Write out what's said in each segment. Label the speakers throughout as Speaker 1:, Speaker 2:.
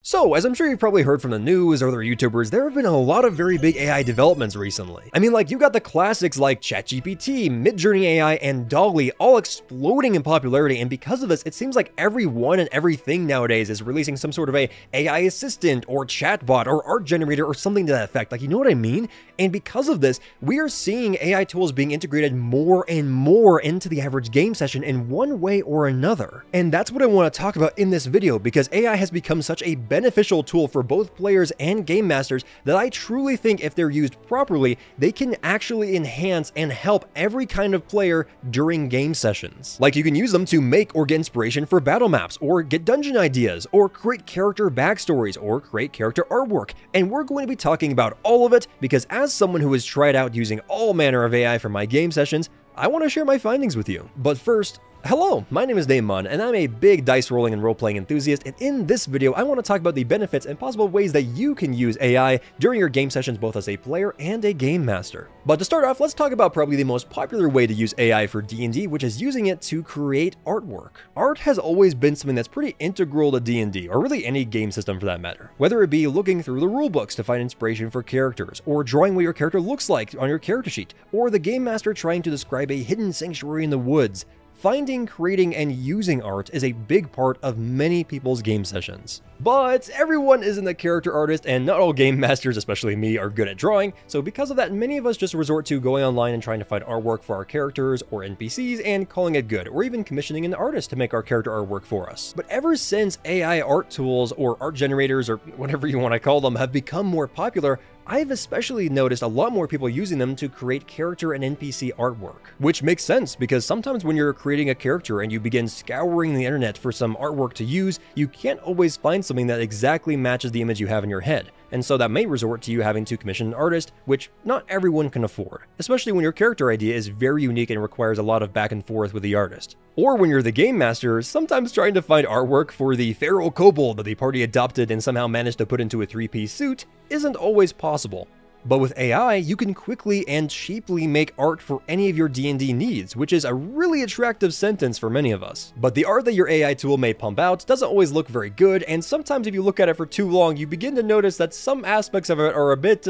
Speaker 1: So, as I'm sure you've probably heard from the news or other YouTubers, there have been a lot of very big AI developments recently. I mean, like, you got the classics like ChatGPT, Midjourney AI, and DALL-E all exploding in popularity, and because of this, it seems like everyone and everything nowadays is releasing some sort of a AI assistant or chatbot or art generator or something to that effect. Like, you know what I mean? And because of this, we are seeing AI tools being integrated more and more into the average game session in one way or another. And that's what I want to talk about in this video, because AI has become such a beneficial tool for both players and game masters that I truly think if they're used properly, they can actually enhance and help every kind of player during game sessions. Like, you can use them to make or get inspiration for battle maps, or get dungeon ideas, or create character backstories, or create character artwork. And we're going to be talking about all of it because as someone who has tried out using all manner of AI for my game sessions, I want to share my findings with you. But first, hello, my name is Damon, and I'm a big dice rolling and role-playing enthusiast, and in this video, I want to talk about the benefits and possible ways that you can use AI during your game sessions both as a player and a game master. But to start off, let's talk about probably the most popular way to use AI for D&D, which is using it to create artwork. Art has always been something that's pretty integral to D&D, or really any game system for that matter. Whether it be looking through the rulebooks to find inspiration for characters, or drawing what your character looks like on your character sheet, or the game master trying to describe a hidden sanctuary in the woods. Finding, creating, and using art is a big part of many people's game sessions. But everyone isn't a character artist, and not all game masters, especially me, are good at drawing, so because of that, many of us just resort to going online and trying to find artwork for our characters or NPCs and calling it good, or even commissioning an artist to make our character artwork for us. But ever since AI art tools, or art generators, or whatever you want to call them, have become more popular, I've especially noticed a lot more people using them to create character and NPC artwork. Which makes sense, because sometimes when you're creating a character and you begin scouring the internet for some artwork to use, you can't always find something that exactly matches the image you have in your head. And so that may resort to you having to commission an artist, which not everyone can afford, especially when your character idea is very unique and requires a lot of back and forth with the artist. Or when you're the game master, sometimes trying to find artwork for the feral kobold that the party adopted and somehow managed to put into a three-piece suit isn't always possible. But with AI, you can quickly and cheaply make art for any of your D&D needs, which is a really attractive sentence for many of us. But the art that your AI tool may pump out doesn't always look very good, and sometimes if you look at it for too long, you begin to notice that some aspects of it are a bit,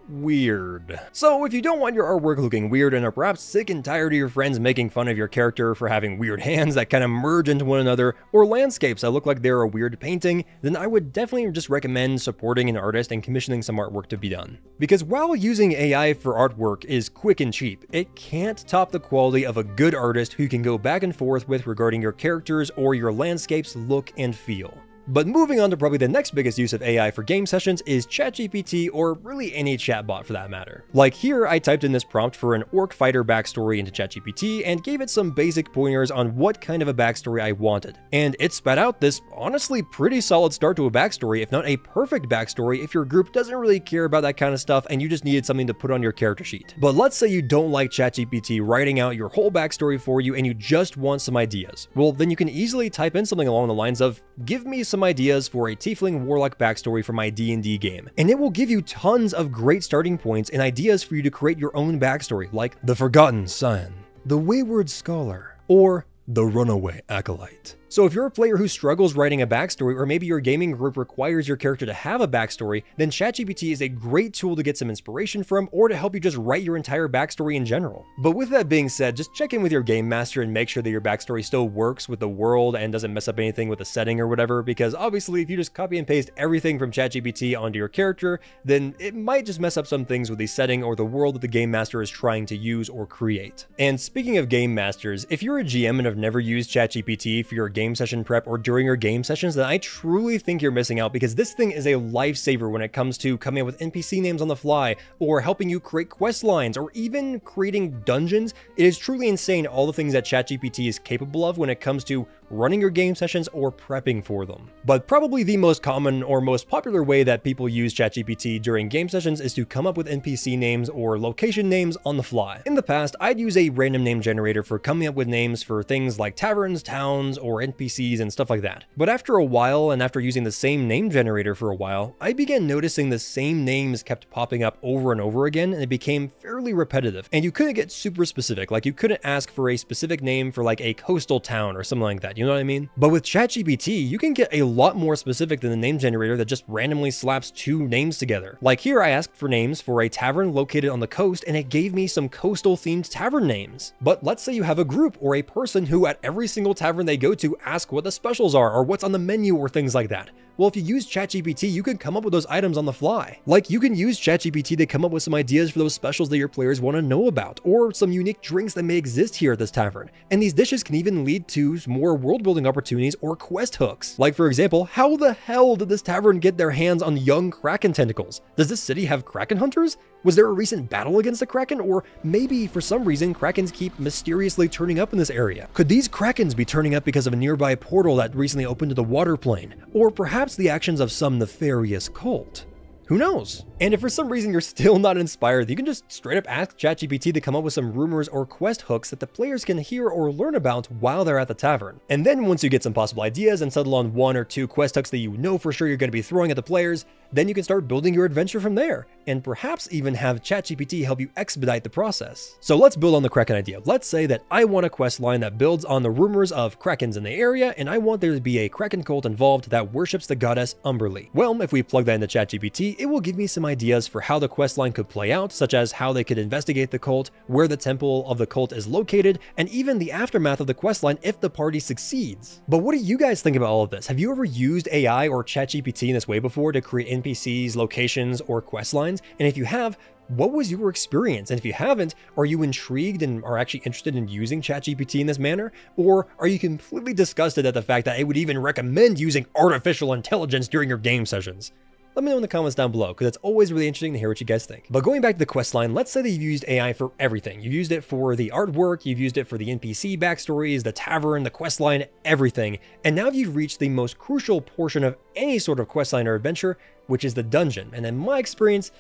Speaker 1: weird. So if you don't want your artwork looking weird and are perhaps sick and tired of your friends making fun of your character for having weird hands that kind of merge into one another, or landscapes that look like they're a weird painting, then I would definitely just recommend supporting an artist and commissioning some artwork to be done. Because while using AI for artwork is quick and cheap, it can't top the quality of a good artist who you can go back and forth with regarding your characters or your landscape's look and feel. But moving on to probably the next biggest use of AI for game sessions is ChatGPT, or really any chatbot for that matter. Like here, I typed in this prompt for an orc fighter backstory into ChatGPT and gave it some basic pointers on what kind of a backstory I wanted. And it spat out this honestly pretty solid start to a backstory, if not a perfect backstory if your group doesn't really care about that kind of stuff and you just needed something to put on your character sheet. But let's say you don't like ChatGPT writing out your whole backstory for you and you just want some ideas. Well, then you can easily type in something along the lines of, give me some ideas for a tiefling warlock backstory for my D&D game. And it will give you tons of great starting points and ideas for you to create your own backstory, like the Forgotten Son, the Wayward Scholar, or the Runaway Acolyte. So if you're a player who struggles writing a backstory, or maybe your gaming group requires your character to have a backstory, then ChatGPT is a great tool to get some inspiration from, or to help you just write your entire backstory in general. But with that being said, just check in with your game master and make sure that your backstory still works with the world and doesn't mess up anything with the setting or whatever, because obviously if you just copy and paste everything from ChatGPT onto your character, then it might just mess up some things with the setting or the world that the game master is trying to use or create. And speaking of game masters, if you're a GM and have never used ChatGPT for your game session prep or during your game sessions, then I truly think you're missing out, because this thing is a lifesaver when it comes to coming up with NPC names on the fly, or helping you create quest lines, or even creating dungeons. It is truly insane all the things that ChatGPT is capable of when it comes to running your game sessions or prepping for them. But probably the most common or most popular way that people use ChatGPT during game sessions is to come up with NPC names or location names on the fly. In the past, I'd use a random name generator for coming up with names for things like taverns, towns, or NPCs and stuff like that. But after a while, and after using the same name generator for a while, I began noticing the same names kept popping up over and over again, and it became fairly repetitive. And you couldn't get super specific, like you couldn't ask for a specific name for like a coastal town or something like that. you know what I mean? But with ChatGPT, you can get a lot more specific than the name generator that just randomly slaps two names together. Like here I asked for names for a tavern located on the coast and it gave me some coastal themed tavern names. But let's say you have a group or a person who at every single tavern they go to ask what the specials are or what's on the menu or things like that. Well, if you use ChatGPT, you can come up with those items on the fly. Like you can use ChatGPT to come up with some ideas for those specials that your players want to know about, or some unique drinks that may exist here at this tavern. And these dishes can even lead to more world building opportunities or quest hooks. Like for example, how the hell did this tavern get their hands on young Kraken tentacles? Does this city have Kraken hunters? Was there a recent battle against a Kraken? Or maybe for some reason, Krakens keep mysteriously turning up in this area. Could these Krakens be turning up because of a nearby portal that recently opened to the water plane? Or perhaps the actions of some nefarious cult? Who knows? And if for some reason you're still not inspired, you can just straight up ask ChatGPT to come up with some rumors or quest hooks that the players can hear or learn about while they're at the tavern. And then once you get some possible ideas and settle on 1 or 2 quest hooks that you know for sure you're going to be throwing at the players, then you can start building your adventure from there, and perhaps even have ChatGPT help you expedite the process. So let's build on the Kraken idea. Let's say that I want a quest line that builds on the rumors of Krakens in the area, and I want there to be a Kraken cult involved that worships the goddess Umberly. Well, if we plug that into ChatGPT, it will give me some ideas for how the quest line could play out, such as how they could investigate the cult, where the temple of the cult is located, and even the aftermath of the quest line if the party succeeds. But what do you guys think about all of this? Have you ever used AI or ChatGPT in this way before to create NPCs, locations, or quest lines? And if you have, what was your experience? And if you haven't, are you intrigued and are actually interested in using ChatGPT in this manner? Or are you completely disgusted at the fact that it would even recommend using artificial intelligence during your game sessions? Let me know in the comments down below, because it's always really interesting to hear what you guys think. But going back to the quest line, let's say that you've used AI for everything. You've used it for the artwork, you've used it for the NPC backstories, the tavern, the quest line, everything. And now you've reached the most crucial portion of any sort of quest line or adventure, which is the dungeon. And in my experience,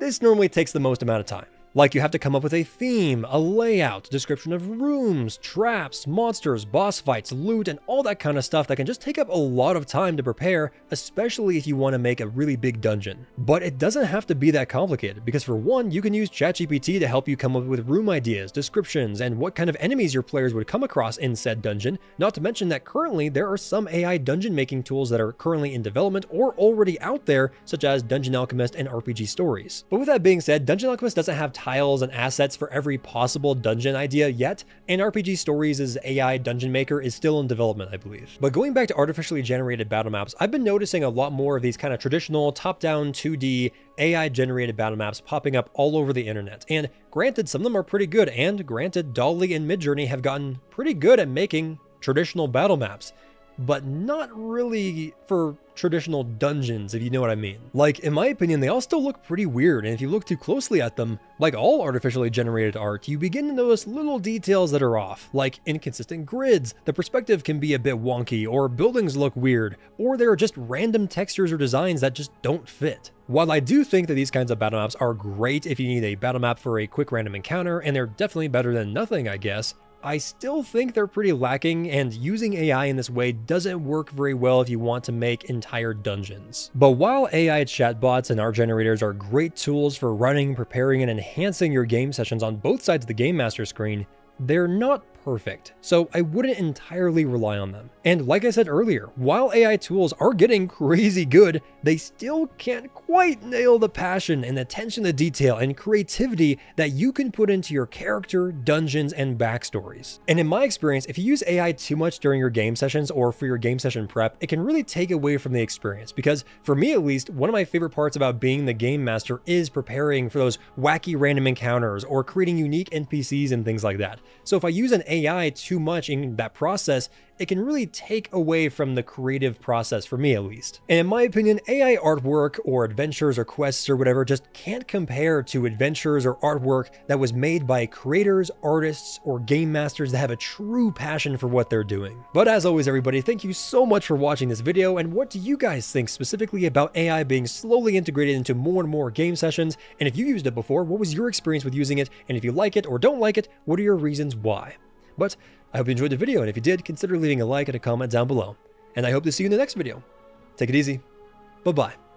Speaker 1: this normally takes the most amount of time. Like you have to come up with a theme, a layout, description of rooms, traps, monsters, boss fights, loot, and all that kind of stuff that can just take up a lot of time to prepare, especially if you want to make a really big dungeon. But it doesn't have to be that complicated, because for one, you can use ChatGPT to help you come up with room ideas, descriptions, and what kind of enemies your players would come across in said dungeon, not to mention that currently there are some AI dungeon making tools that are currently in development or already out there, such as Dungeon Alchemist and RPG Stories. But with that being said, Dungeon Alchemist doesn't have tiles and assets for every possible dungeon idea yet, and RPG Stories' AI dungeon maker is still in development, I believe. But going back to artificially generated battle maps, I've been noticing a lot more of these kind of traditional top-down 2D AI generated battle maps popping up all over the internet. And granted, some of them are pretty good, and granted, Dolly and Midjourney have gotten pretty good at making traditional battle maps, but not really for traditional dungeons, if you know what I mean. Like, in my opinion, they all still look pretty weird, and if you look too closely at them, like all artificially generated art, you begin to notice little details that are off, like inconsistent grids, the perspective can be a bit wonky, or buildings look weird, or there are just random textures or designs that just don't fit. While I do think that these kinds of battle maps are great if you need a battle map for a quick random encounter, and they're definitely better than nothing, I guess, I still think they're pretty lacking, and using AI in this way doesn't work very well if you want to make entire dungeons. But while AI chatbots and art generators are great tools for running, preparing, and enhancing your game sessions on both sides of the Game Master screen, they're not perfect, so I wouldn't entirely rely on them. And like I said earlier, while AI tools are getting crazy good, they still can't quite nail the passion and attention to detail and creativity that you can put into your character, dungeons, and backstories. And in my experience, if you use AI too much during your game sessions or for your game session prep, it can really take away from the experience, because for me at least, one of my favorite parts about being the game master is preparing for those wacky random encounters or creating unique NPCs and things like that. So if I use an AI too much in that process, it can really take away from the creative process, for me at least. And in my opinion, AI artwork or adventures or quests or whatever just can't compare to adventures or artwork that was made by creators, artists, or game masters that have a true passion for what they're doing. But as always, everybody, thank you so much for watching this video, and what do you guys think specifically about AI being slowly integrated into more and more game sessions? And if you used it before, what was your experience with using it? And if you like it or don't like it, what are your reasons why? But I hope you enjoyed the video, and if you did, consider leaving a like and a comment down below. And I hope to see you in the next video. Take it easy. Bye-bye.